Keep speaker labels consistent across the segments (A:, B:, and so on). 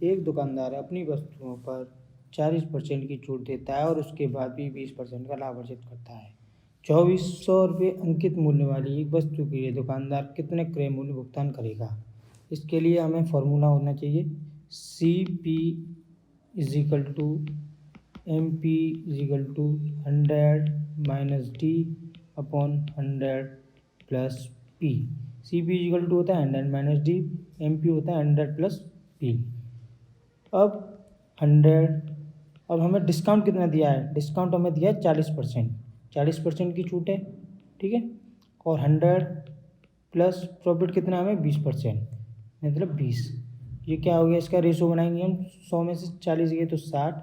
A: एक दुकानदार अपनी वस्तुओं पर 40% की छूट देता है और उसके बाद भी 20% का लाभ अर्जित करता है। 2400 रुपये अंकित मूल्य वाली एक वस्तु के लिए दुकानदार कितने क्रय मूल्य भुगतान करेगा? इसके लिए हमें फॉर्मूला होना चाहिए CP equal to MP equal to 100 - D upon 100 plus P। CP equal to होता है 100 - D, MP होता है 100 प्लस P। अब 100, अब हमें डिस्काउंट कितना दिया है? डिस्काउंट हमें दिया है 40%, 40% की छूट है, ठीक है। और 100 प्लस प्रॉफिट कितना हमें 20%, मतलब 20। ये क्या हो गया? इसका रेशो बनाएंगे हम। 100 में से 40 गए तो 60,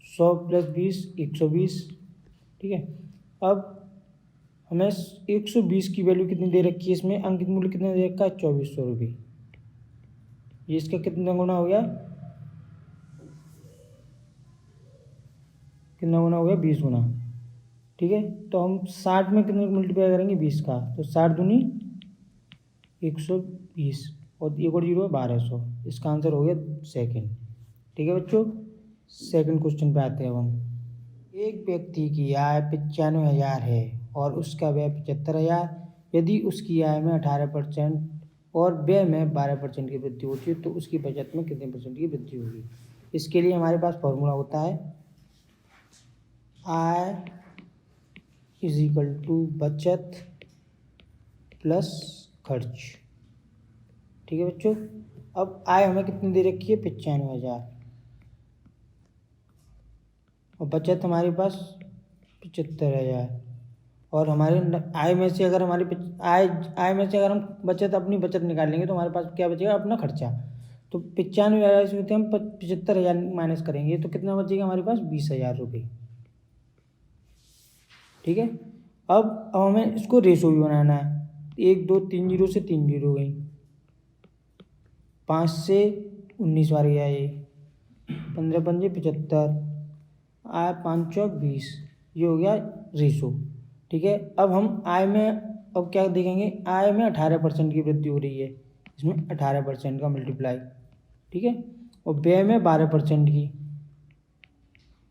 A: 100 प्लस 20 120, ठीक है। अब हमें 120 की वैल्यू कितनी दे रखी है? इसमें अंकित मूल्य कितना दे रखा है? 2400 रुपये। ये इसका कितना गुना हो गया? कितना गुना हो गया? 20 गुना, ठीक है। तो हम 60 में कितने मल्टीप्लाई करेंगे? 20 का, तो 60 दूनी 120 और एक और जीरो है 1200। इसका आंसर हो गया सेकंड, ठीक है बच्चों। सेकंड क्वेश्चन पे आते हैं अब हम। एक व्यक्ति की आय 95,000 है और उसका व्यय 75,000। यदि उसकी आय में 18% और व्यय में 12% की वृद्धि होती है तो उसकी बचत में कितने % की वृद्धि होगी? इसके लिए हमारे पास फॉर्मूला होता है आय इजिकल टू बचत प्लस खर्च, ठीक है बच्चों। अब आय हमें कितनी दे रखी है? 95,000 और बचत हमारे पास 75,000। और हमारे आय में से अगर हमारी आय में से अगर हम अपनी बचत निकाल लेंगे तो हमारे पास क्या बचेगा? अपना खर्चा। तो 95,000 से होते हम 75,000 माइनस करेंगे तो कितना बचेगा हमारे पास? 20,000 रुपये, ठीक है। अब हमें इसको रेशो भी बनाना है। 1 2 3 जीरो से 3 जीरो गई, 5 से 19 बार गया, ये 15 पंजे 75, आय 5 चौक 20, ये हो गया रेशो, ठीक है। अब हम आय में अब क्या देखेंगे? आय में 18% की वृद्धि हो रही है, इसमें 18% का मल्टीप्लाई, ठीक है। और व्यय में 12% की,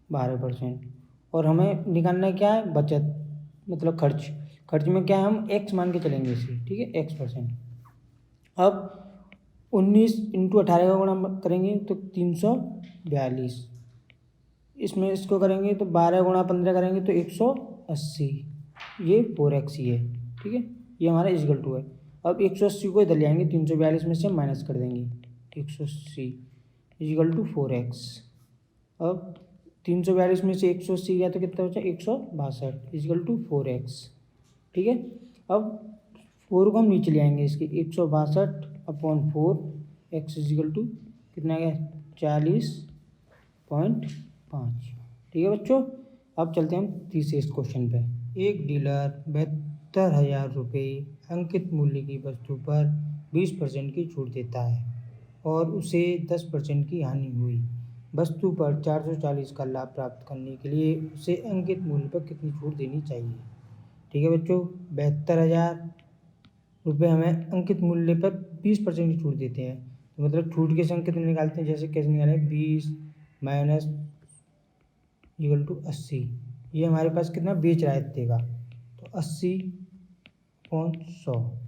A: 12%। और हमें निकालना क्या है? बचत, मतलब खर्च। खर्च में क्या है? हम x मान के चलेंगे इसे, ठीक है, x%। अब 19 × 18 का गुणा करेंगे तो 342, इसमें इसको करेंगे तो 12 × 15 करेंगे तो 180, ये 4x ही है, ठीक है। ये हमारा इजिकल टू है। अब 180 को इधर ले आएंगे, 342 में से माइनस कर देंगे, 180 इजिकल टू 4x। अब 342 में से 180 गया तो कितना बचा? 162 इजिकल टू 4x, ठीक है। अब 4 को हम नीचे ले आएंगे, इसके 162 अपॉन 4, x इजिकल टू कितना गया? 40.5, ठीक है बच्चों। अब चलते हैं हम तीसरे क्वेश्चन पे। एक डीलर 72,000 रुपये अंकित मूल्य की वस्तु पर 20% की छूट देता है और उसे 10% की हानि हुई। वस्तु पर 440 का लाभ प्राप्त करने के लिए उसे अंकित मूल्य पर कितनी छूट देनी चाहिए? ठीक है बच्चों, 72,000 रुपये हमें अंकित मूल्य पर 20% की छूट देते हैं, तो मतलब छूट के संग कितने निकालते हैं? जैसे कैसे निकालें? 20 माइनस इक्वल टू 80। ये हमारे पास कितना बेच रहा है इतने का, तो 80/100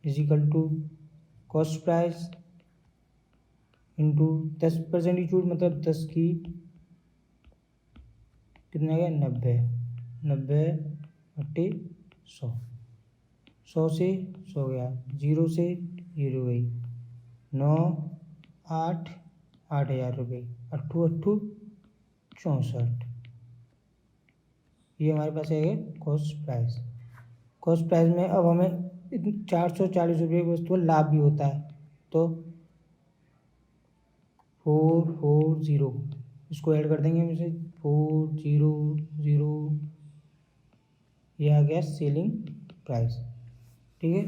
A: equal to cost price into 10% की छूट, मतलब 10 की कितना गया? 90/100। 100 से 100 गया, 0 से 0 गई, 9 8 8,000 रुपये, 8 8 64। ये हमारे पास है कॉस्ट प्राइस। कॉस्ट प्राइस में अब हमें 440 रुपये की वस्तु लाभ भी होता है, तो 440 इसको ऐड कर देंगे हम इसे, 400, ये आ गया सेलिंग प्राइस, ठीक है।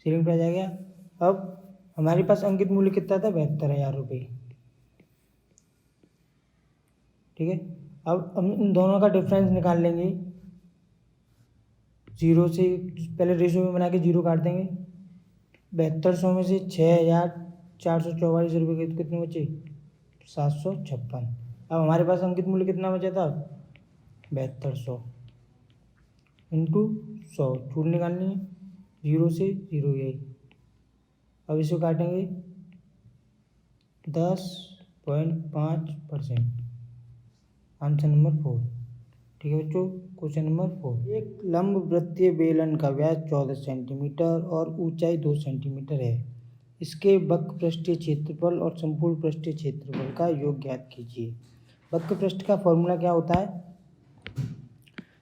A: सेलिंग प्राइस आ गया। अब हमारे पास अंकित मूल्य कितना था? 72,000 रुपये, ठीक है। अब हम इन दोनों का डिफरेंस निकाल लेंगे, 0 से पहले रेशियो में बना के 0 काट देंगे। 7200 में से 444 रुपये के कितने बचे 756। अब हमारे पास अंकित मूल्य कितना बचा था 7200 इंटू 100, छूट निकालनी है 0 से 0 यही। अब इसे काटेंगे 10.5%, आंसर नंबर 4। ठीक है बच्चों, क्वेश्चन नंबर 4। एक लंब वृत्तीय बेलन का व्यास 14 सेंटीमीटर और ऊंचाई 2 सेंटीमीटर है। इसके वक्र पृष्ठीय क्षेत्रफल और संपूर्ण पृष्ठीय क्षेत्रफल का योग ज्ञात कीजिए। वक्र पृष्ठ का फॉर्मूला क्या होता है?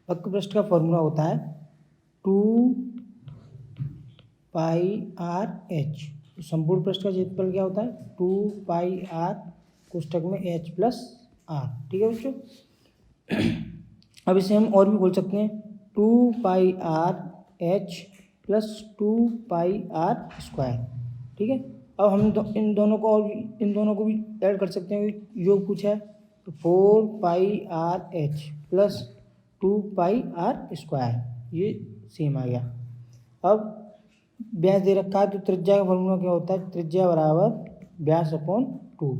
A: वक्र पृष्ठ का फॉर्मूला होता है 2πr/h। संपूर्ण पृष्ठ का क्षेत्रफल क्या होता है 2πr कोष्ठक में h प्लस r। ठीक है बच्चों, अब इसे हम और भी बोल सकते हैं 2πrh प्लस 2πr²। ठीक है, अब हम इन दोनों को भी ऐड कर सकते हैं, योग पूछा है तो 4πrh प्लस 2πr², ये सेम आ गया। अब व्यास दे रखा है तो त्रिज्या का फॉर्मूला क्या होता है, त्रिज्या बराबर व्यास upon 2,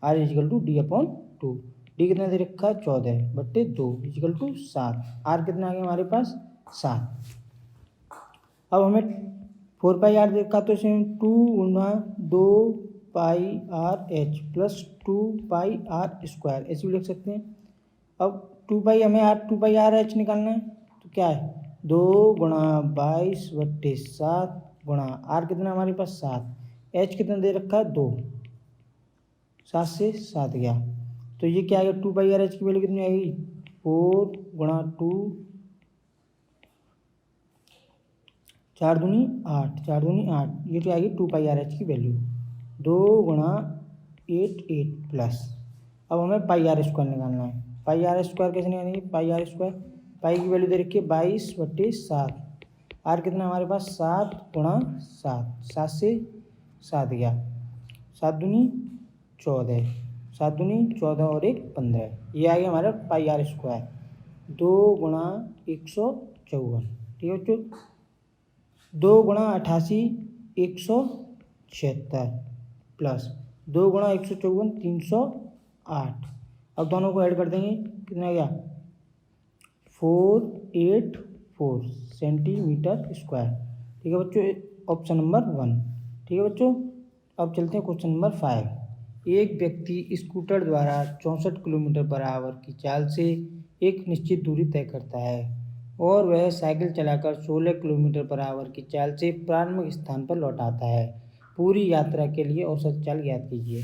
A: r equal to D upon 2। D कितना दे रखा है 14/2 इजिकल टू 7। आर कितना आ गया हमारे पास 7। अब हमें 4πr दे रखा तो इसमें 2 गुना 2πrh प्लस 2πr² ऐसे भी लिख सकते हैं। अब 2πrh निकालना है तो क्या है 2 गुणा 22/7 गुणा आर कितना हमारे पास 7, एच कितना दे रखा है 2, 7 से 7 गया तो ये क्या आएगा 2πrh की वैल्यू कितनी आएगी 4 गुणा 2, 4 दूनी 8, 4 दूनी 8, ये क्या आएगी 2πrh की वैल्यू 2 गुणा 8 प्लस। अब हमें πr² निकालना है। πr² कैसे निकालेंगे, πr², पाई की वैल्यू दे रखी है 22/7, आर कितना हमारे पास 7 गुणा 7, 7 से 7 गया, 7 दूनी 14, 7 दूनी 14 और 1 15, ये आ गया हमारा πr²। 2 गुणा 154, ठीक है बच्चों, 2 गुणा 88 176 प्लस 2 गुणा 154 308। अब दोनों को ऐड कर देंगे कितना गया 484 सेंटीमीटर स्क्वायर। ठीक है बच्चों, ऑप्शन नंबर 1। ठीक है बच्चों, अब चलते हैं क्वेश्चन नंबर 5। एक व्यक्ति स्कूटर द्वारा 64 किलोमीटर/आवर की चाल से एक निश्चित दूरी तय करता है और वह साइकिल चलाकर 16 किलोमीटर/आवर की चाल से प्रारंभिक स्थान पर लौट आता है। पूरी यात्रा के लिए औसत चाल ज्ञात कीजिए।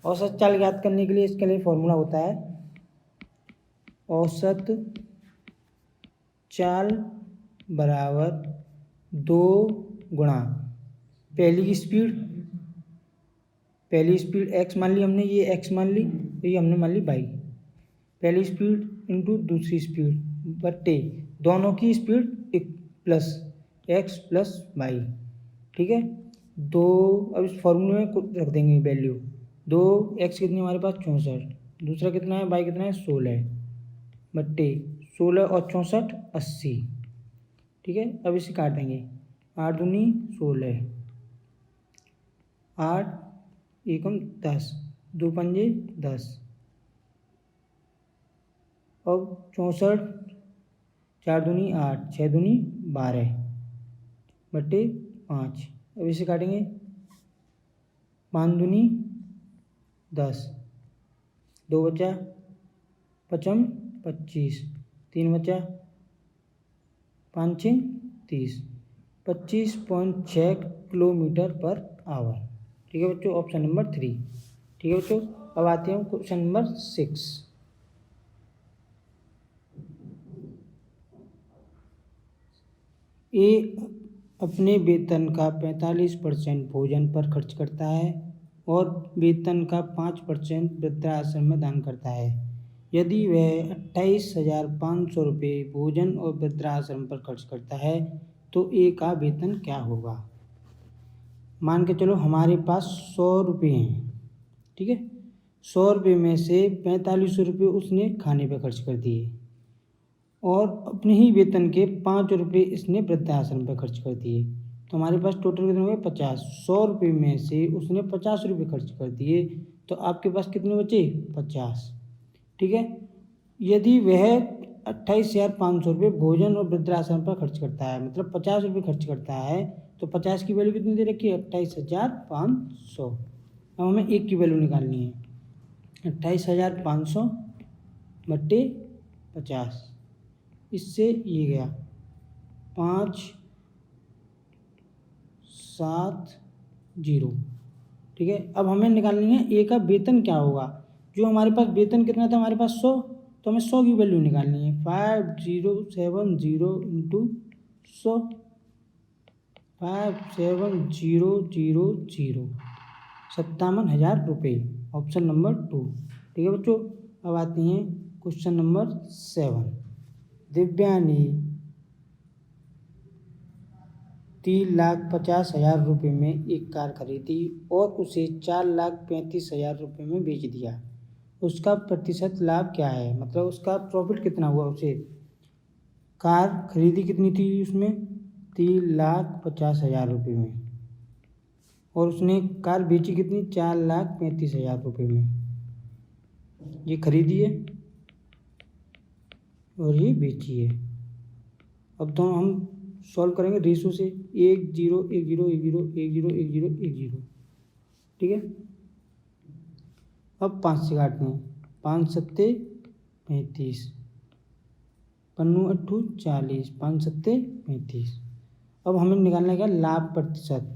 A: औसत चाल ज्ञात करने के लिए इसके लिए फॉर्मूला होता है औसत चाल बराबर 2 गुणा पहली स्पीड x मान ली हमने, ये x मान ली, ये हमने मान ली y, पहली स्पीड इंटू दूसरी स्पीड बट्टे दोनों की speed plus x plus y। ठीक है, 2, अब इस फॉर्मूले में रख देंगे वैल्यू 2x कितनी हमारे पास 64, दूसरा कितना है y कितना है 16 बट्टे 16 और 64 80। ठीक है, अब इसे काट देंगे 8 दूनी 16, 8 एकम 10, 2 पंजे 10, अब 64, 4 दूनी 8, 6 दूनी 12 बट्टे 5। अब इसे काटेंगे 5 दूनी 10, 2 बचा 5 25, 3 बचा 5 6 30, 25.6 किलोमीटर/आवर। ठीक है बच्चों, ऑप्शन नंबर 3। ठीक है बच्चों, अब आते हैं क्वेश्चन नंबर 6। ए अपने वेतन का 45% भोजन पर खर्च करता है और वेतन का 5% वृद्धाश्रम में दान करता है। यदि वह 28,500 रुपये भोजन और वृद्धाश्रम पर खर्च करता है तो ए का वेतन क्या होगा। मान के चलो हमारे पास 100 रुपये हैं। ठीक है, 100 रुपये में से 4500 रुपये उसने खाने पे खर्च कर दिए और अपने ही वेतन के 5 रुपये इसने वृद्धाश्रम पे खर्च कर दिए। तो हमारे पास टोटल कितने हो गए 50। 100 रुपये में से उसने 50 रुपये खर्च कर दिए, तो आपके पास कितने बचे 50। ठीक है। यदि वह 28,500 रुपये भोजन और वृद्धाश्रम पर खर्च करता है, मतलब 50 रुपये खर्च करता है, तो 50 की वैल्यू कितनी दे रखी है 28,500। अब हमें एक की वैल्यू निकालनी है, 28,500 बट्टे 50, इससे ये गया 570। ठीक है। अब हमें निकालनी है ए का वेतन क्या होगा। जो हमारे पास वेतन कितना था हमारे पास 100, तो हमें 100 की वैल्यू निकालनी है। 5070 इंटू 100, 57000, 57,000 रुपये, ऑप्शन नंबर 2। ठीक है बच्चों। अब आते हैं क्वेश्चन नंबर 7। दिव्या ने 3,50,000 रुपये में एक कार खरीदी और उसे 4,35,000 रुपये में बेच दिया। उसका प्रतिशत लाभ क्या है, मतलब उसका प्रॉफिट कितना हुआ। उसे कार खरीदी कितनी थी उसमें 3,50,000 रुपये में, और उसने कार बेची कितनी 4,35,000 रुपये में। ये खरीदी है और ये बेची है। अब दोनों हम सॉल्व करेंगे रेशो से, 1 0 1 0 1 0 1 0 1 0 1 0। ठीक है। अब 5 से काटते हैं, 5 सत्ते 35, 5 अट्ठू 40, 5 सत्ते 35। अब हमें निकालना है क्या लाभ प्रतिशत।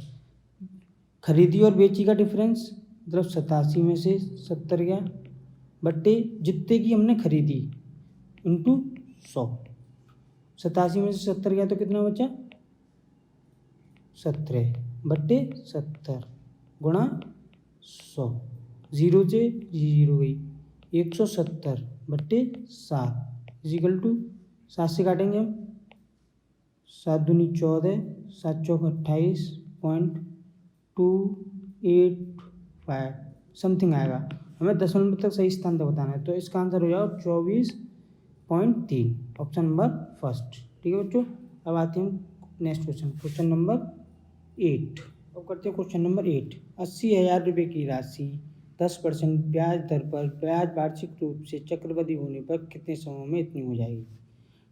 A: खरीदी और बेची का डिफरेंस, मतलब 87 में से 70 गया बट्टे जितने की हमने खरीदी इंटू 100। 87 में से 70 गया तो कितना बचा 17 बट्टे 70 गुणा 100। 0 से 0 गई, 170 बट्टे 7 इजिकल टू 7 से काटेंगे हम, 7 दूनी 14, 7 चौक 28.285 समथिंग आएगा। हमें दशमलव तक सही स्थान तक बताना है, तो इसका आंसर हो जाएगा 24.3, ऑप्शन नंबर फर्स्ट। ठीक है बच्चों। अब आते हैं नेक्स्ट क्वेश्चन, क्वेश्चन नंबर 8। अब करते हैं क्वेश्चन नंबर 8। 80,000 रुपये की राशि 10% ब्याज दर पर ब्याज वार्षिक रूप से चक्रवृद्धि होने पर कितने समय में इतनी हो जाएगी।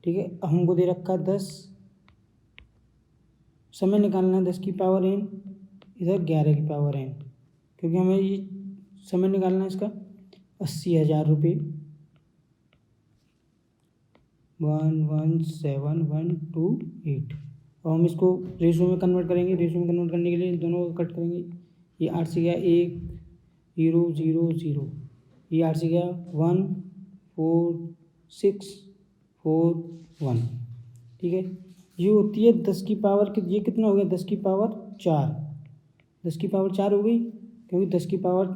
A: ठीक है। हमको दे रखा 10, समय निकालना है 10 की पावर n, इधर 11 की पावर n, क्योंकि हमें ये समय निकालना है इसका। 80,000 रुपये 117,128, और हम इसको रेशो में कन्वर्ट करेंगे। रेशो में कन्वर्ट करने के लिए दोनों को कट करेंगे। ये 8 से गया 1 0 0 0, ये 8 से गया 1 4 6 4 1। ठीक है। ये होती है 10 की पावर, ये कितना हो गया 10 की पावर 4, 10 की पावर 4 हो गई, क्योंकि 10 की पावर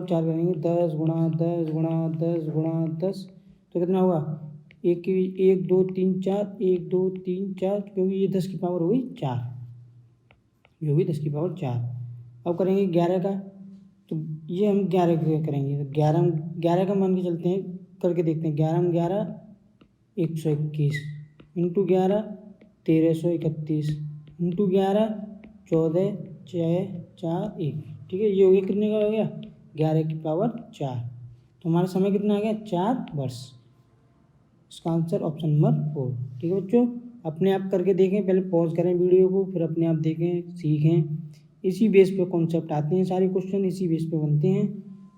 A: 4 करेंगे 10 गुणा 10 गुणा 10 गुणा 10, तो कितना होगा 1 2 3 4 1 2 3 4, क्योंकि ये 10 की पावर हो गई 4, ये होगी 10 की पावर 4। अब करेंगे 11 का, तो ये हम 11 का करेंगे, तो 11 का मान के चलते हैं, करके देखते हैं। 11 में 11 121 इंटू 11 1331 इंटू 11 14 6 4 1। ठीक है। ये हो गया कितने का हो गया 11 की पावर 4, तो हमारा समय कितना आ गया 4 वर्ष। इसका आंसर ऑप्शन नंबर 4। ठीक है बच्चों। अपने आप करके देखें, पहले पॉज करें वीडियो को, फिर अपने आप देखें सीखें। इसी बेस पे कॉन्सेप्ट आते हैं, सारे क्वेश्चन इसी बेस पे बनते हैं।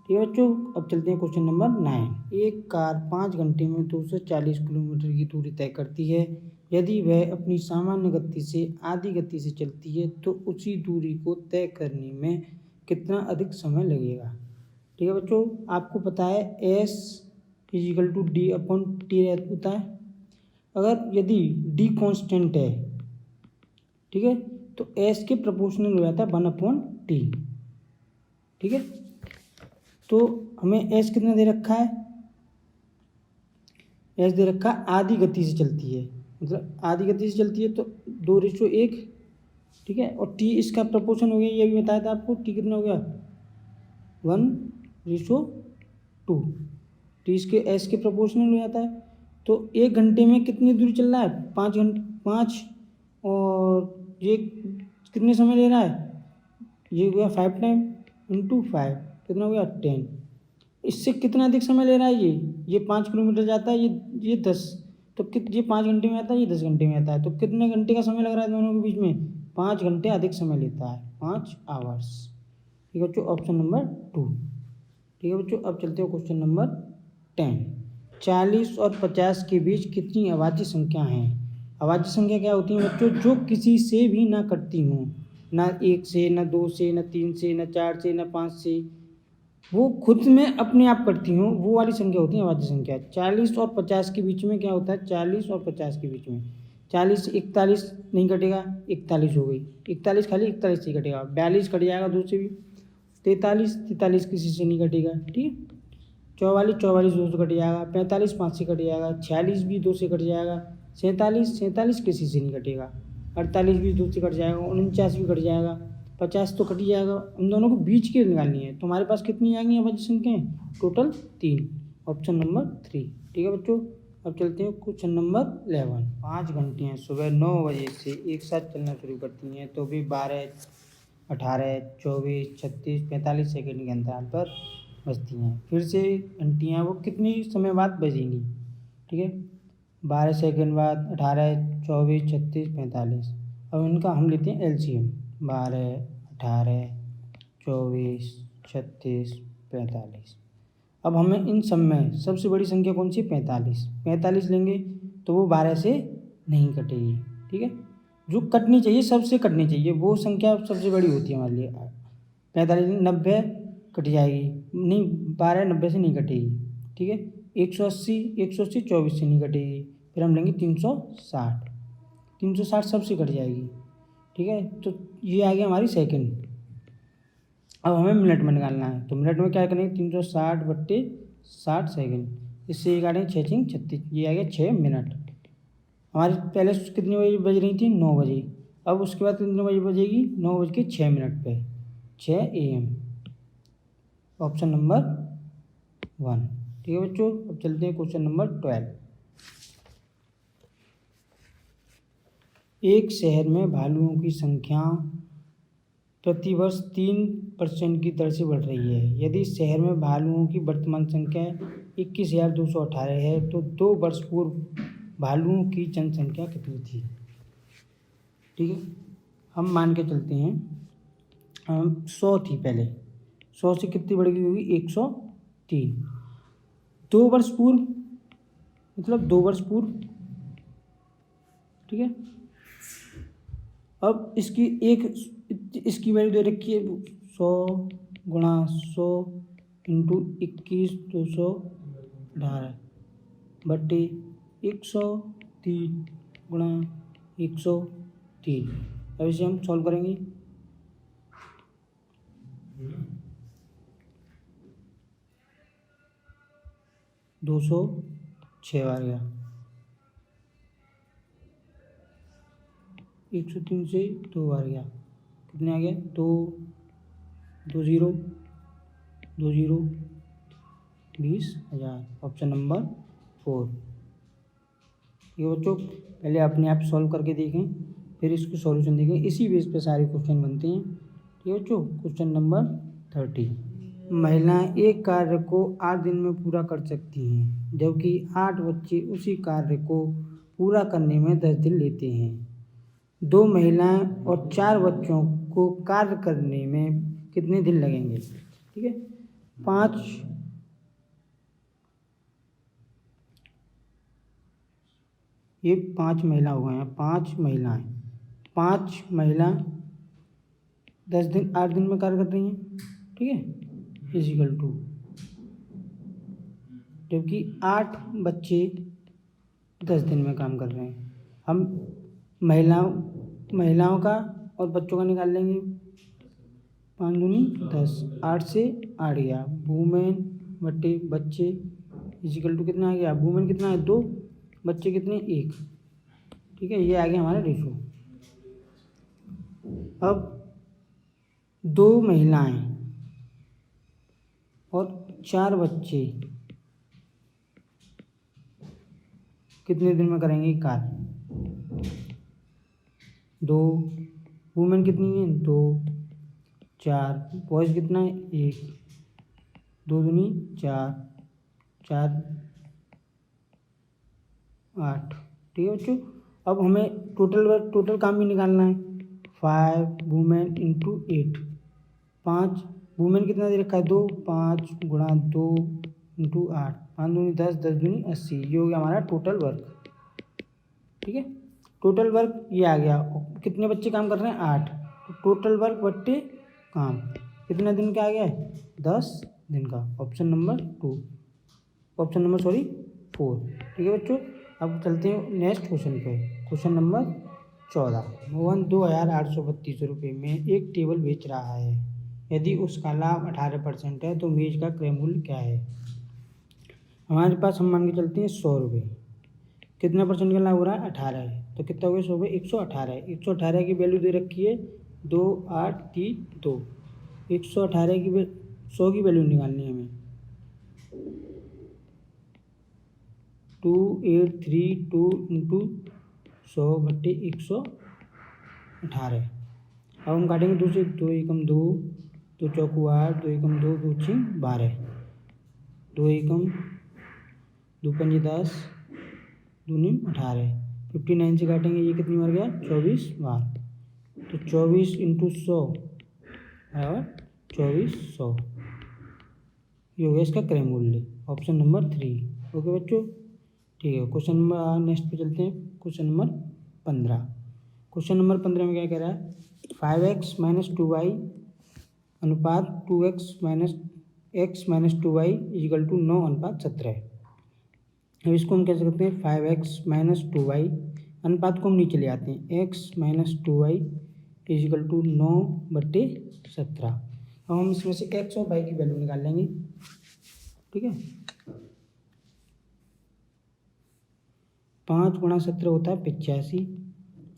A: ठीक है बच्चों। अब चलते हैं क्वेश्चन नंबर 9। एक कार 5 घंटे में 240 किलोमीटर की दूरी तय करती है। यदि वह अपनी सामान्य गति से आधी गति से चलती है तो उसी दूरी को तय करने में कितना अधिक समय लगेगा। ठीक है बच्चों। आपको पता है S equal to D upon T होता है। अगर यदि D कांस्टेंट है, ठीक है, तो S के प्रोपोर्शनल हो जाता है 1/T। ठीक है। तो हमें S कितना दे रखा है, S दे रखा है आधी गति से चलती है, मतलब आधी गति से चलती है तो 2:1। ठीक है। और T इसका प्रोपोर्शन हो गया, ये भी बताया था आपको। T कितना हो गया 1:2। T इसके S के प्रोपोर्शनल हो जाता है। तो 1 घंटे में कितनी दूरी चल रहा है 5 और ये कितने समय ले रहा है, ये हो गया 5 टाइम इंटू 5 कितना हो गया 10। इससे कितना अधिक समय ले रहा है, ये 5 किलोमीटर जाता है, ये 10, तो ये 5 घंटे में आता है, ये 10 घंटे में आता है, तो कितने घंटे का समय लग रहा है दोनों के बीच में, 5 घंटे अधिक समय लेता है, 5 आवर्स। ठीक है बच्चों, ऑप्शन नंबर 2। ठीक है बच्चों, अब चलते हो क्वेश्चन नंबर 10। 40 और 50 के बीच कितनी अभाज्य संख्या हैं। अभाज्य संख्या क्या होती है बच्चों, जो किसी से भी ना कटती हों, ना 1 से, ना 2 से, ना 3 से, ना 4 से, ना 5 से, वो खुद में अपने आप कटती हों, वो वाली संख्या होती है अभाज्य संख्या। 40 और 50 के बीच में क्या होता है, 40 और 50 के बीच में 40 से 41 नहीं कटेगा, 41 हो गई, 41 खाली 41 से ही कटेगा, 42 कट जाएगा 2 से भी, 43 किसी से नहीं कटेगा। ठीक है, 44 2 से कट जाएगा, 45 5 से कट जाएगा, 46 भी 2 से कट जाएगा, 47 किसी से नहीं कटेगा, 48 भी 2 से कट जाएगा, 49 भी कट जाएगा, 50 तो कट ही जाएगा। उन दोनों को बीच की निकालनी है, तो हमारे पास कितनी आएंगी अभाज्य संख्याएं, टोटल 3, ऑप्शन नंबर 3। ठीक है बच्चों, अब चलते हैं क्वेश्चन नंबर 11। 5 घंटियाँ सुबह 9 बजे से एक साथ चलना शुरू करती हैं तो भी 12, 18, 24, 36, 45 सेकेंड के अंतराल पर बजती हैं। फिर से घंटियाँ वो कितने समय बाद बजेंगी। ठीक है, 12 सेकेंड बाद, 18, 24, 36, 45। अब इनका हम लेते हैं एलसीएम, 12, 18, 24, 36, 45। अब हमें इन सब में सबसे बड़ी संख्या कौन सी, 45 लेंगे तो वो 12 से नहीं कटेगी। ठीक है, जो कटनी चाहिए सबसे कटनी चाहिए, वो संख्या सबसे बड़ी होती है हमारे लिए। 45 90 कट जाएगी, नहीं 12 90 से नहीं कटेगी। ठीक है, 180 24 से नहीं कटेगी, फिर हम लेंगे 360 सबसे कट जाएगी। ठीक है, तो ये आ गया हमारी सेकंड। अब हमें मिनट में निकालना है, तो मिनट में क्या करेंगे, 360/60 सेकंड, इससे ये काटेंगे 6 6 36, ये आ गया 6 मिनट। हमारी पहले कितने बजे बज रही थी, 9 बजे, अब उसके बाद कितने बजे बजेगी, 9:06 पे, 6 AM, ऑप्शन नंबर 1। ठीक है बच्चों, अब चलते हैं क्वेश्चन नंबर 12। एक शहर में भालुओं की संख्या प्रतिवर्ष 3% की दर से बढ़ रही है। यदि शहर में भालुओं की वर्तमान संख्या 21,218 है तो 2 वर्ष पूर्व भालुओं की जनसंख्या कितनी थी। ठीक है, हम मान के चलते हैं, 100 थी पहले, 100 से कितनी बढ़ गई होगी, 103। 2 वर्ष पूर्व मतलब 2 वर्ष पूर्व। ठीक है, अब इसकी वैल्यू दे रखी है 100 गुणा 100 इंटू 21,218 बट्टे 103 गुणा 103। अब इसे हम सॉल्व करेंगे, दो 6 बार गया, 103 से 2 बार गया, कितने आ गया, 2 2 0 2 0 20,000, ऑप्शन नंबर 4। ये बच्चों पहले अपने आप सॉल्व करके देखें, फिर इसको सॉल्यूशन देखें, इसी बेस पे सारे क्वेश्चन बनते हैं। ठीक है बच्चों, क्वेश्चन नंबर 30। महिलाएं एक कार्य को 8 दिन में पूरा कर सकती हैं जबकि 8 बच्चे उसी कार्य को पूरा करने में 10 दिन लेते हैं। 2 महिलाएं और 4 बच्चों को कार्य करने में कितने दिन लगेंगे। ठीक है, 5 ये 5 महिला हो गए हैं, 5 महिला 10 दिन 8 दिन में कार्य कर रही हैं। ठीक है, इजिकल टू, जबकि 8 बच्चे 10 दिन में काम कर रहे हैं। हम महिलाओं का और बच्चों का निकाल लेंगे, 5 दूनी 10, 8 से 8 गया, वूमेन बट्टे बच्चे इजिकल टू कितना आ गया, वूमेन कितना है 2, बच्चे कितने 1। ठीक है, ये आ गया हमारा रेशो। अब 2 महिलाएं और 4 बच्चे कितने दिन में करेंगे कार्य, 2 वुमेन कितनी है 2, 4, बॉयज़ कितना है 1, 2 दूनी 4, 4 8। ठीक है बच्चों। अब हमें टोटल काम भी निकालना है। 5 वुमेन इंटू 8, 5 वुमेन कितना दे रखा है 2, 5 गुणा 2 इंटू 8, 5 दूनी 10, 10 दूनी 80, ये हो गया हमारा टोटल वर्क। ठीक है, टोटल वर्क ये आ गया। कितने बच्चे काम कर रहे हैं 8, तो टोटल वर्क बट्टे काम कितने दिन का आ गया है 10 दिन का। Option number 4। ठीक है बच्चों। अब चलते हैं नेक्स्ट क्वेश्चन पे। Question number 14। मोहन 2,832 रुपये में एक टेबल बेच रहा है। यदि उसका लाभ 18% है तो मेज का क्रय मूल्य क्या है। हमारे पास हम मान के चलते हैं 100 रुपये। कितना परसेंट का लाभ हो रहा है 18 है, तो कितना हो गया 100 रुपये 118 है। 118 की वैल्यू दे रखी है 2832। 118 की 100 की वैल्यू निकालनी है हमें 2832 इंटू 100 बट्टे 118। अब हम काटेंगे 2 से, 2 एकम 2, 2 चौकू 8, 2 एकम 2, 2 छीं 12, 2 एकम 2 पंजे 10, 2 नीम 18। 59 से काटेंगे, ये कितनी बार गया 24 बार, तो 24 इंटू 100 बराबर 2400। ये हो गया इसका क्रय मूल्य। Option number 3। ओके बच्चों। ठीक है, क्वेश्चन नंबर नेक्स्ट पे चलते हैं। Question number 15। क्वेश्चन नंबर 15 में क्या कह रहा है 5x माइनस 2y अनुपात 2x minus 2y is equal to 9 अनुपात 17। अब इसको हम कैसे करते हैं 5x माइनस 2y अनुपात को हम नीचे ले आते हैं x minus 2y is equal to 9 बट्टे 17। अब हम इसमें से x और y की वैल्यू निकाल लेंगे। ठीक है, 5 गुणा 17 होता है 85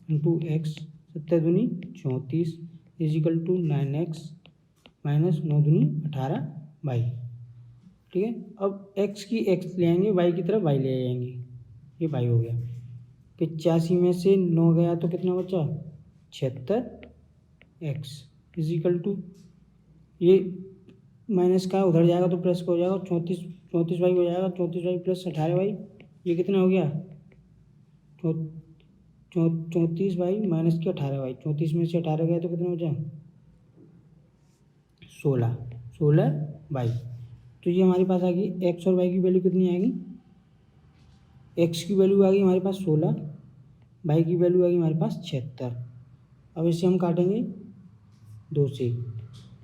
A: इंटू एक्स, 17 दूनी 34 इजिकल टू 9x माइनस 9 दूनी 18y। ठीक है, अब x की x ले आएंगे, y की तरफ y ले आएंगे, ये y हो गया। 85 में से 9 गया तो कितना बचा 76x इजिकल टू, ये माइनस का उधर जाएगा तो प्लस का हो जाएगा 34y हो जाएगा, 34y प्लस 18y, ये कितना हो गया 34y माइनस के 18y। 34 में से 18 गया तो कितना बचा 16y। तो ये हमारे पास आ गई x और y की वैल्यू कितनी आएगी, x की वैल्यू आ गई हमारे पास 16, y की वैल्यू आ गई हमारे पास 76। अब इसे हम काटेंगे 2 से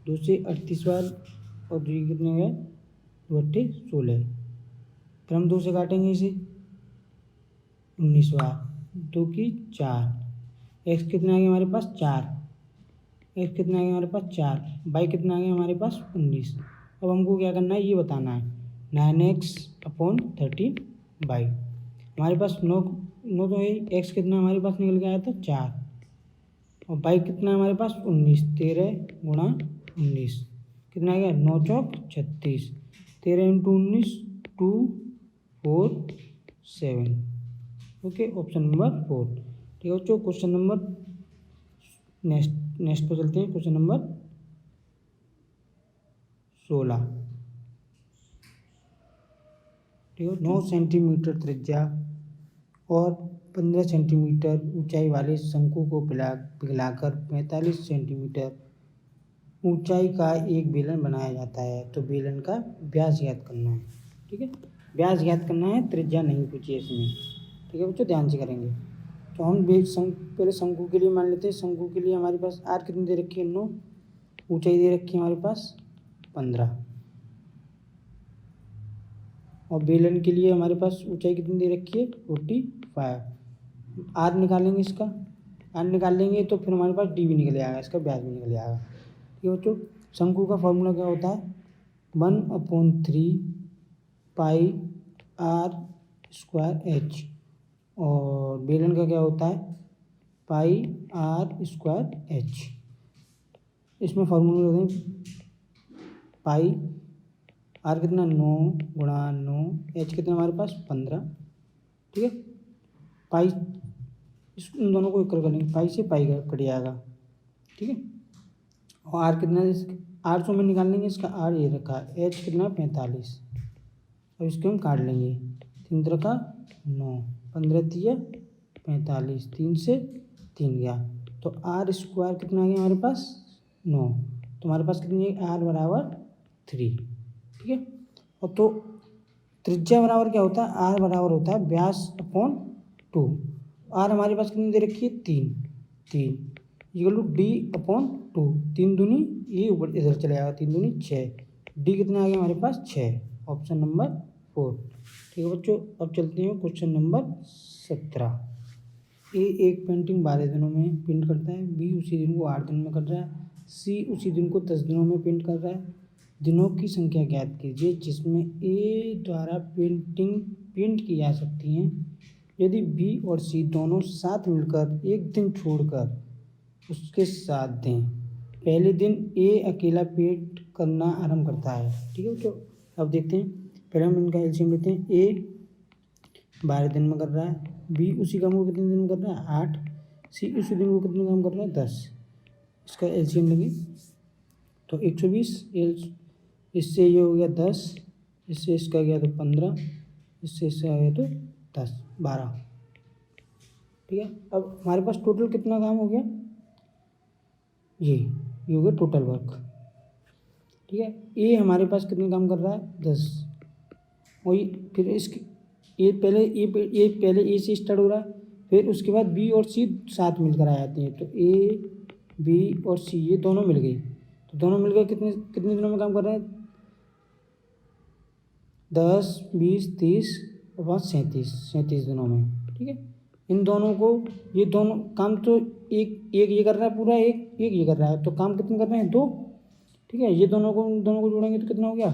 A: 38 बार और 2 कितने हो गए 2 अट्ठे 16। फिर हम 2 से काटेंगे इसे 19 बार, 2 की 4। x कितना आ गया हमारे पास 4, x कितना आ गया हमारे पास 4, y कितना आ गया हमारे पास 19। अब हमको क्या करना है ये बताना है 9x/13y। हमारे पास 9 तो है, x कितना हमारे पास निकल के आया था 4 और y कितना हमारे पास 19, 13 गुणा 19 कितना आ गया 9 चौक 36, 13 इंटू 19 247। Okay, option number 4। ठीक है बच्चों। क्वेश्चन नंबर नेक्स्ट पे चलते हैं। Question number 16। ठीक है, 9 सेंटीमीटर त्रिज्या और 15 सेंटीमीटर ऊंचाई वाले शंकु को पिघलाकर 45 सेंटीमीटर ऊंचाई का एक बेलन बनाया जाता है, तो बेलन का व्यास ज्ञात करना है। ठीक है, व्यास ज्ञात करना है, त्रिज्या नहीं पूछी है इसमें। ठीक है बच्चों, ध्यान से करेंगे। तो हम पहले शंकु के लिए मान लेते हैं। शंकु के लिए हमारे पास आर कितनी दे रखी है 9, ऊंचाई दे रखी है हमारे पास 15, और बेलन के लिए हमारे पास ऊंचाई कितनी दे रखी है 45। आर निकालेंगे, इसका आर निकाल लेंगे तो फिर हमारे पास डी भी निकल आएगा, इसका व्यास भी निकल आएगा। ठीक है बच्चों, शंकु का फॉर्मूला क्या होता है 1/3 पाई आर स्क्वायर एच, और बेलन का क्या होता है पाई आर स्क्वायर एच। इसमें फॉर्मूले होते हैं पाई आर कितना 9 गुणा 9, एच कितना हमारे पास 15। ठीक है, पाई इन दोनों को इक्वल कर लेंगे, पाई से पाई कट जाएगा, ठीक है। और आर कितना है, 800 में निकाल लेंगे, इसका आर ये रखा, एच कितना 45। अब इसको हम काट लेंगे, 3 3 का 9, 15 3 45, 3 से 3 गया, तो आर स्क्वायर कितना आ गया हमारे पास 9। तो हमारे पास कितनी है, आर बराबर 3। ठीक है। और तो त्रिज्या बराबर क्या होता है, आर बराबर होता है व्यास अपॉन 2। आर हमारे पास कितनी दे रखी है 3 इक्वल टू डी अपॉन 2, 3 दूनी ये ऊपर इधर चले जाएगा, 3 दूनी 6, डी कितना आ गया हमारे पास 6, ऑप्शन नंबर 4। ठीक है बच्चों। अब चलते हैं क्वेश्चन नंबर 17। ए एक पेंटिंग 12 दिनों में पेंट करता है, बी उसी दिन को 8 दिन में कर रहा है, सी उसी दिन को 10 दिनों में पेंट कर रहा है। दिनों की संख्या ज्ञात कीजिए जिसमें ए द्वारा पेंट की जा सकती हैं यदि बी और सी दोनों साथ मिलकर एक दिन छोड़कर उसके साथ दें। पहले दिन ए अकेला पेंट करना आरंभ करता है। ठीक है। तो अब देखते हैं, पहले हम इनका एलसीएम लेते हैं। ए 12 दिन में कर रहा है, बी उसी काम को कितने दिन में कर रहा है 8, सी उसी दिन को कितने काम कर रहा है 10। इसका एलसीएम लेंगे तो 120, इससे ये हो गया 10, इससे इसका गया तो 15, इससे इसका गया तो 10 12। ठीक है। अब हमारे पास टोटल कितना काम हो गया, ये हो गया टोटल वर्क। ठीक है। ए हमारे पास कितने काम कर रहा है 10, वही फिर इसके ए पहले ए से स्टार्ट हो रहा है, फिर उसके बाद बी और सी साथ मिलकर आ जाते हैं, तो ए बी और सी ये दोनों मिल गई, तो दोनों मिलकर कितने कितने दिनों में काम कर रहे हैं 10 20 30 और 5 37 दिनों में। ठीक है। इन दोनों को, ये दोनों काम तो एक ये कर रहा है पूरा, एक ये कर रहा है, तो काम कितने कर रहे हैं 2। ठीक है। ये दोनों को जोड़ेंगे तो कितना हो गया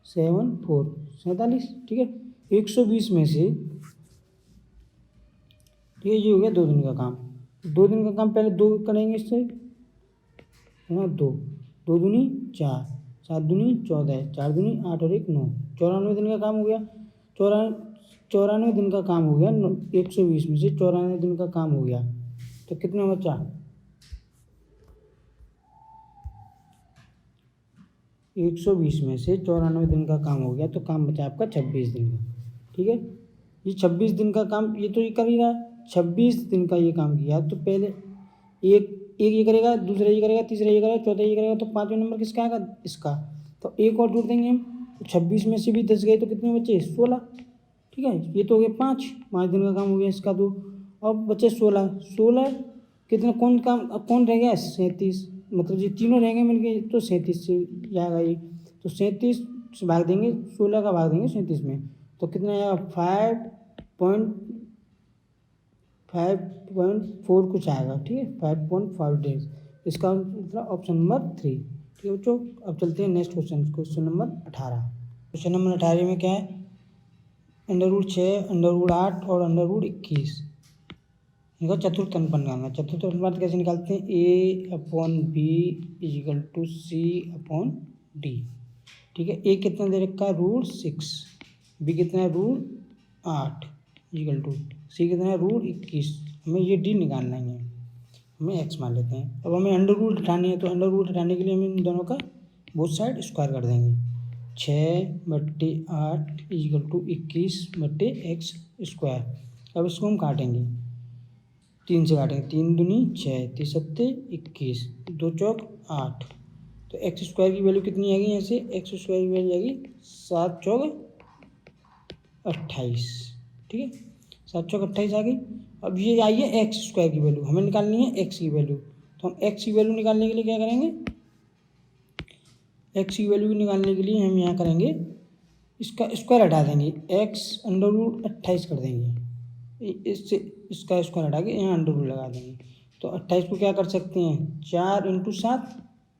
A: 7 4 47। ठीक है। 120 में से, ठीक है, ये हो गया 2 दिन का काम। 2 दिन का काम पहले 2 करेंगे, इससे है ना 2 2 दूनी 4, 7 दूनी 14, 4 दूनी 8 और 1 9, 94 दिन का काम हो गया। 94 दिन का काम हो गया, 120 में से 94 दिन का काम हो गया, तो कितना बचा 120 में से 94 दिन का काम हो गया, तो काम बचा आपका 26 दिन का। ठीक है। ये 26 दिन का काम, ये तो ये कर ही रहा है, 26 दिन का ये काम किया, तो पहले एक ये करेगा, दूसरा ये करेगा, तीसरा ये करेगा, चौथा ये करेगा, तो 5वें नंबर किसका आएगा इसका, तो एक और जोड़ देंगे हम, तो 26 में से भी 10 गए तो कितने बचे 16। ठीक है। ये तो हो गया 5 दिन का काम हो गया इसका, तो अब बचे 16 कितना कौन रह गया 37, मतलब ये तीनों रहेंगे मिलके तो 37 से जाएगा ये, तो 37 से भाग देंगे, 16 का भाग देंगे 37 में, तो कितना आएगा 5.4 कुछ आएगा। ठीक है। 5.5 डेज, इसका मतलब ऑप्शन नंबर 3। ठीक है बच्चों। अब चलते हैं next question number 18। Question number 18 में क्या है, √6 √8 और √21 इनका चतुर्थ अनुपात निकालना। चतुर्थ अनुपात कैसे निकालते हैं, A/B = C/D। ठीक है। ए कितना दे रखा है √6, बी कितना है √8 = सी कितना है √21। हमें ये डी निकालना है, हमें एक्स मान लेते हैं। अब हमें अंडर रूट हटानी है, तो अंडर रूट हटाने के लिए हम इन दोनों का बोथ साइड स्क्वायर कर देंगे। 6/8 = 21/x²। अब इसको हम काटेंगे, 3 से काटेंगे, 3 दूनी 6, 3 सत्ते 21, 2 चौक 8, तो x² की वैल्यू कितनी आएगी, यहाँ से x² की वैल्यू आएगी 7 चौक 28। ठीक है। 7 चौक 28 आ गई। अब ये आई है x² की वैल्यू, हमें निकालनी है x की वैल्यू, तो हम x की वैल्यू निकालने के लिए क्या करेंगे, x की वैल्यू निकालने के लिए हम यहाँ करेंगे इसका स्क्वायर हटा देंगे, x√28 कर देंगे, इससे इसका स्क्वायर हटा के यहाँ अंडर रूट लगा देंगे, तो 28 को क्या कर सकते हैं 4 × 7।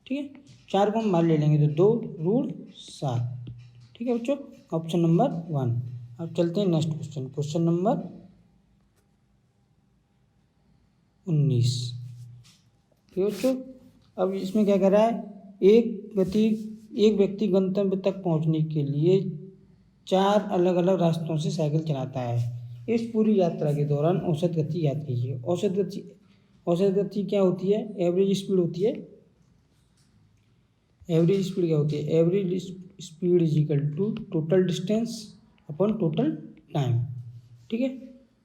A: ठीक है। 4 को हम बाहर ले लेंगे तो 2√7। ठीक है बच्चों, ऑप्शन नंबर 1। अब चलते हैं नेक्स्ट क्वेश्चन नंबर 19। ठीक है बच्चों। अब इसमें क्या कर रहा है, एक व्यक्ति गंतव्य तक पहुंचने के लिए 4 अलग अलग रास्तों से साइकिल चलाता है। इस पूरी यात्रा के दौरान औसत गति ज्ञात कीजिए। औसत गति क्या होती है? एवरेज स्पीड होती है। एवरेज स्पीड क्या होती है? Average speed is equal to total distance upon total time. ठीक है,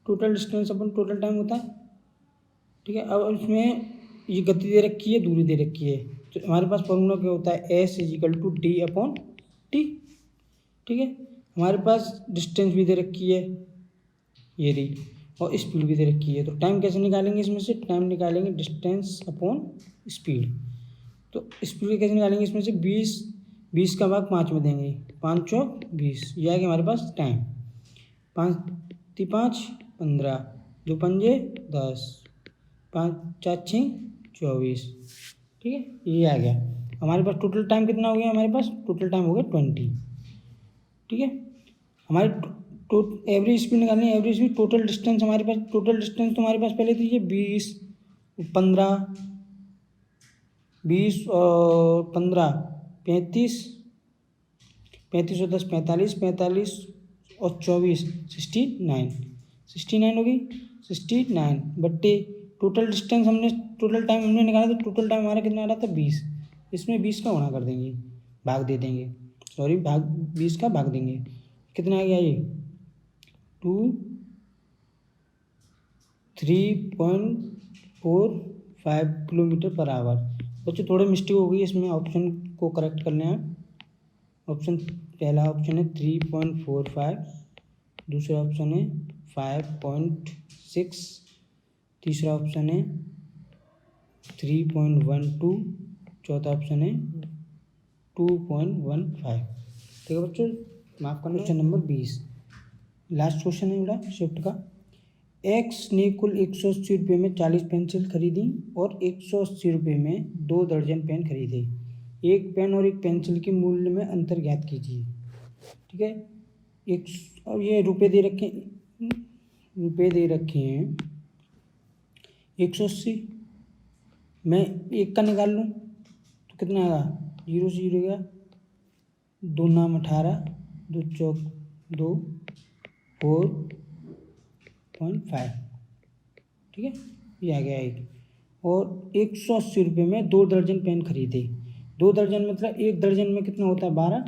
A: total distance upon total time होता है। ठीक है, अब इसमें ये गति दे रखी है, दूरी दे रखी है, तो हमारे पास फॉर्मूला क्या होता है? S is equal to D upon T. ठीक है, हमारे पास डिस्टेंस भी दे रखी है, ये रही, और स्पीड भी दे रखी है। तो टाइम कैसे निकालेंगे? इसमें से टाइम निकालेंगे डिस्टेंस अपॉन स्पीड। तो स्पीड कैसे निकालेंगे? इसमें से 20 का भाग 5 में देंगे, 5 चौक 20, ये आएगा हमारे पास टाइम। 5 × 5 15, 2 पंजे 10, 5 4 6 24। ठीक है, ये आ गया हमारे पास। टोटल टाइम कितना हो गया? हमारे पास टोटल टाइम हो गया 20। ठीक है, हमारी एवरेज स्पीड निकालनी है। एवरेज स्पीड टोटल डिस्टेंस, हमारे पास टोटल डिस्टेंस तो हमारे पास पहले दीजिए 20, 15, 20 और 15 35, 35 और 10 45, 45 और 24 69 होगी। 69 बट्टे टोटल डिस्टेंस हमने, टोटल टाइम हमने निकाला, तो टोटल टाइम हमारा कितना आ रहा था? 20। इसमें 20 का गुणा कर देंगे, भाग दे देंगे, सॉरी भाग 20 का भाग देंगे, कितना आ गया ये? 3.45 किलोमीटर पर आवर। बच्चों थोड़ी मिस्टेक हो गई इसमें, ऑप्शन को करेक्ट कर लें आप। ऑप्शन पहला ऑप्शन है 3.45, दूसरा ऑप्शन है 5.6, तीसरा ऑप्शन है 3.12, चौथा ऑप्शन है 2.15। ठीक है बच्चों, माफ करना। क्वेश्चन नंबर 20, लास्ट क्वेश्चन है मेरा शिफ्ट का। एक्स ने कुल 180 रुपये में 40 पेंसिल खरीदी और 180 रुपये में 2 दर्जन पेन खरीदे। एक पेन और एक पेंसिल के मूल्य में अंतर ज्ञात कीजिए। ठीक है, अब ये रुपये दे रखे हैं 180, मैं एक का निकाल लूँ तो कितना आएगा? 0 से 0 गया, 2 नाम 18, 2 चौक 2, 4.5। ठीक है, ये आ गया एक। और 180 रुपये में 2 दर्जन पेन खरीदे। 2 दर्जन मतलब 1 दर्जन में कितना होता है? 12,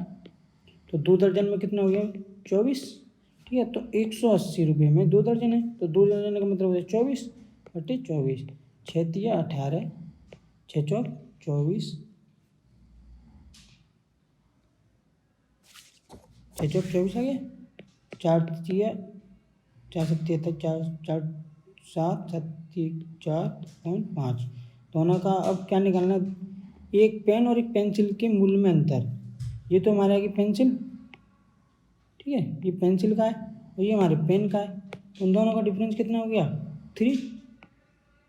A: तो 2 दर्जन में कितना हो गया? 24। ठीक है, तो 180 रुपये में 2 दर्जन है, तो 2 दर्जन का मतलब हो गया 24 बटे 24, 6 तिया 18, 6 चौक 24, 6 चौक 24 आ गया। 4 तिया 4 7 4 4 7 7 4.5। दोनों का अब क्या निकालना? एक पेन और एक पेंसिल के मूल्य में अंतर। ये तो हमारे आगे पेंसिल, ठीक है, ये पेंसिल का है और ये हमारे पेन का है, उन दोनों का डिफरेंस कितना हो गया? 3।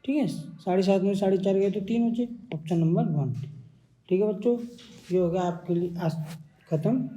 A: ठीक है, 7.5 में 4.5 गए तो 3 बचे, ऑप्शन नंबर 1। ठीक है बच्चों, ये हो गया आपके लिए आज खत्म।